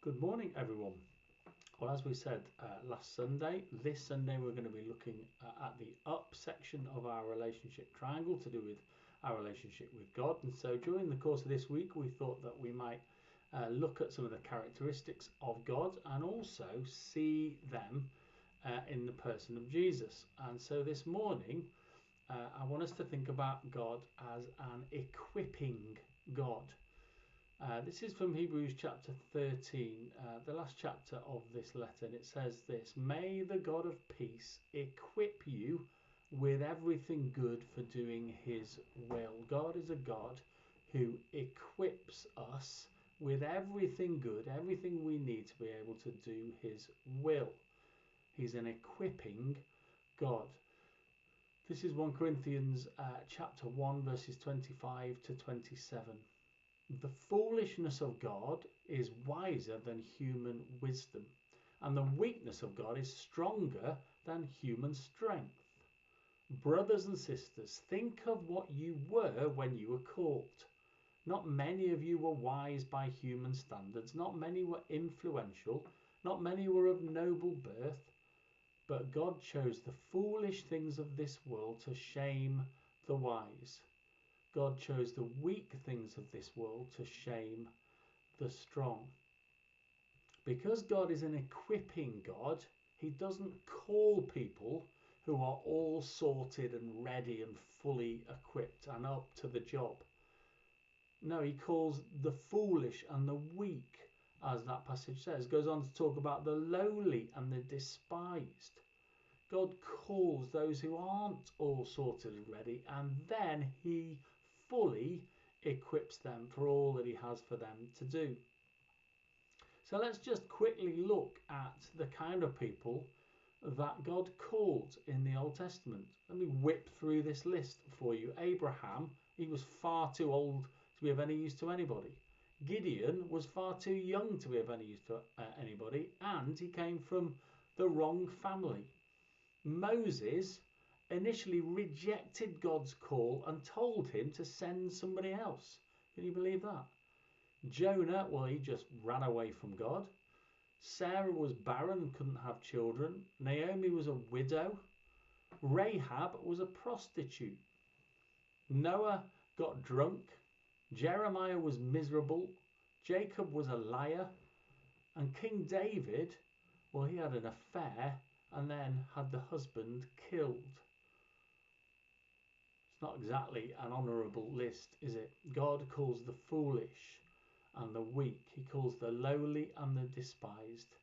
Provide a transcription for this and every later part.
Good morning, everyone. Well, as we said last Sunday, this Sunday we're going to be looking at the up section of our relationship triangle to do with our relationship with God. And so during the course of this week, we thought that we might look at some of the characteristics of God and also see them in the person of Jesus. And so this morning, I want us to think about God as an equipping God. This is from Hebrews chapter 13, the last chapter of this letter, and it says this: May the God of peace equip you with everything good for doing his will. God is a God who equips us with everything good, everything we need to be able to do his will. He's an equipping God. This is 1 Corinthians chapter 1 verses 25 to 27. The foolishness of God is wiser than human wisdom, and the weakness of God is stronger than human strength. Brothers and sisters, think of what you were when you were called. Not many of you were wise by human standards, not many were influential, not many were of noble birth, but God chose the foolish things of this world to shame the wise. God chose the weak things of this world to shame the strong. Because God is an equipping God, he doesn't call people who are all sorted and ready and fully equipped and up to the job. No, he calls the foolish and the weak, as that passage says. Goes on to talk about the lowly and the despised. God calls those who aren't all sorted and ready, and then he fully equips them for all that he has for them to do. So let's just quickly look at the kind of people that God called in the Old Testament. Let me whip through this list for you. Abraham, he was far too old to be of any use to anybody. Gideon was far too young to be of any use to anybody, and he came from the wrong family. Moses initially rejected God's call and told him to send somebody else. Can you believe that? Jonah, well, he just ran away from God. Sarah was barren and couldn't have children. Naomi was a widow. Rahab was a prostitute. Noah got drunk. Jeremiah was miserable. Jacob was a liar. And King David, well, he had an affair and then had the husband killed. It's not exactly an honourable list, is it? God calls the foolish and the weak. He calls the lowly and the despised.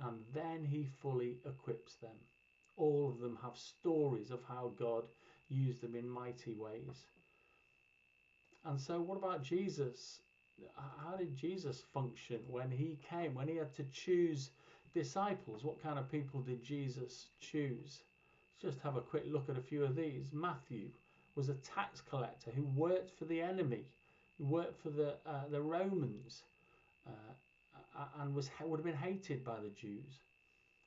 And then he fully equips them. All of them have stories of how God used them in mighty ways. And so what about Jesus? How did Jesus function when he came, when he had to choose disciples? What kind of people did Jesus choose? Let's just have a quick look at a few of these. Matthew was a tax collector who worked for the enemy, who worked for the Romans, and would have been hated by the Jews.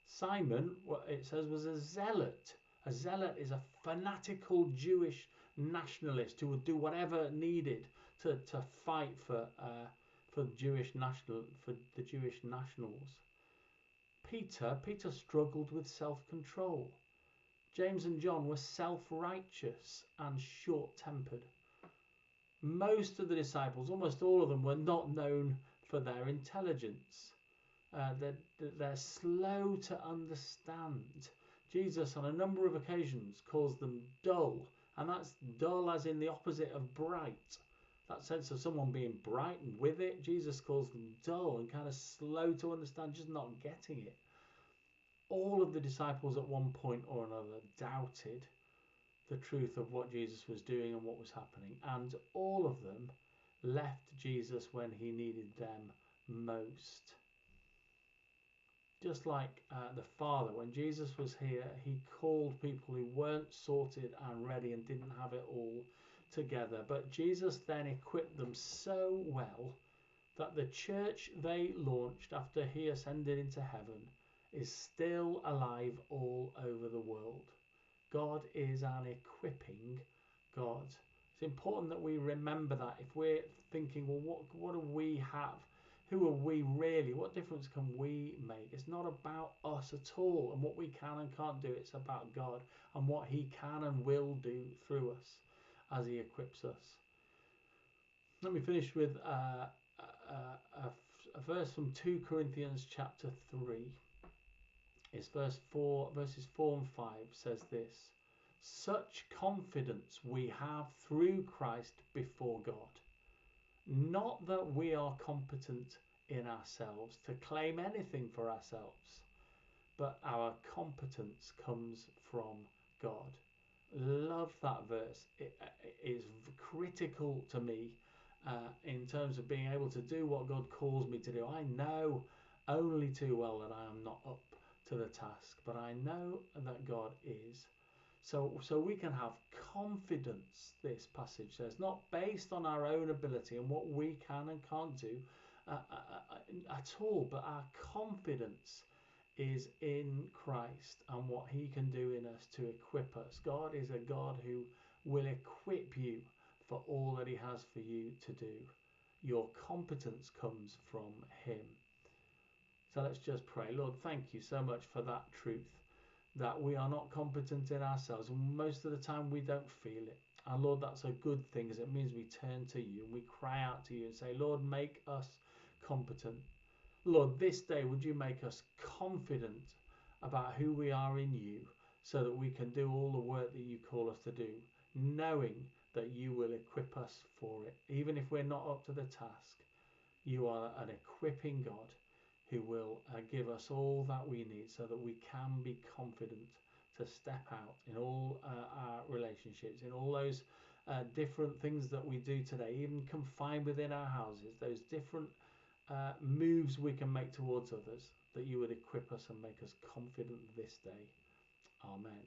Simon, what it says, was a zealot. A zealot is a fanatical Jewish nationalist who would do whatever needed to fight for the Jewish nationals. Peter struggled with self-control. James and John were self-righteous and short-tempered. Most of the disciples, almost all of them, were not known for their intelligence. They're slow to understand. Jesus, on a number of occasions, calls them dull, and that's dull as in the opposite of bright. That sense of someone being bright and with it, Jesus calls them dull and kind of slow to understand, just not getting it. All of the disciples at one point or another doubted the truth of what Jesus was doing and what was happening, and all of them left Jesus when he needed them most. Just like the Father, when Jesus was here, he called people who weren't sorted and ready and didn't have it all together. But Jesus then equipped them so well that the church they launched after he ascended into heaven is still alive all over the world. God is an equipping God. It's important that we remember that. If we're thinking, well, what do we have Who are we really? What difference can we make? It's not about us at all and what we can and can't do. It's about God and what he can and will do through us as he equips us. Let me finish with a verse from 2 Corinthians chapter 3. It's verses 4 and 5 says this: such confidence we have through Christ before God. Not that we are competent in ourselves to claim anything for ourselves, but our competence comes from God. Love that verse. It is critical to me in terms of being able to do what God calls me to do. I know only too well that I am not up to the task, but I know that God is. So we can have confidence, this passage says, not based on our own ability and what we can and can't do at all, but our confidence is in Christ and what he can do in us to equip us. God is a God who will equip you for all that he has for you to do. Your competence comes from him. So let's just pray. Lord, thank you so much for that truth, that we are not competent in ourselves, and most of the time we don't feel it. And Lord, that's a good thing, because it means we turn to you and we cry out to you and say, Lord, make us competent. Lord, this day would you make us confident about who we are in you, so that we can do all the work that you call us to do, knowing that you will equip us for it. Even if we're not up to the task, you are an equipping God who will give us all that we need, so that we can be confident to step out in all our relationships, in all those different things that we do today, even confined within our houses, those different moves we can make towards others, that you would equip us and make us confident this day. Amen.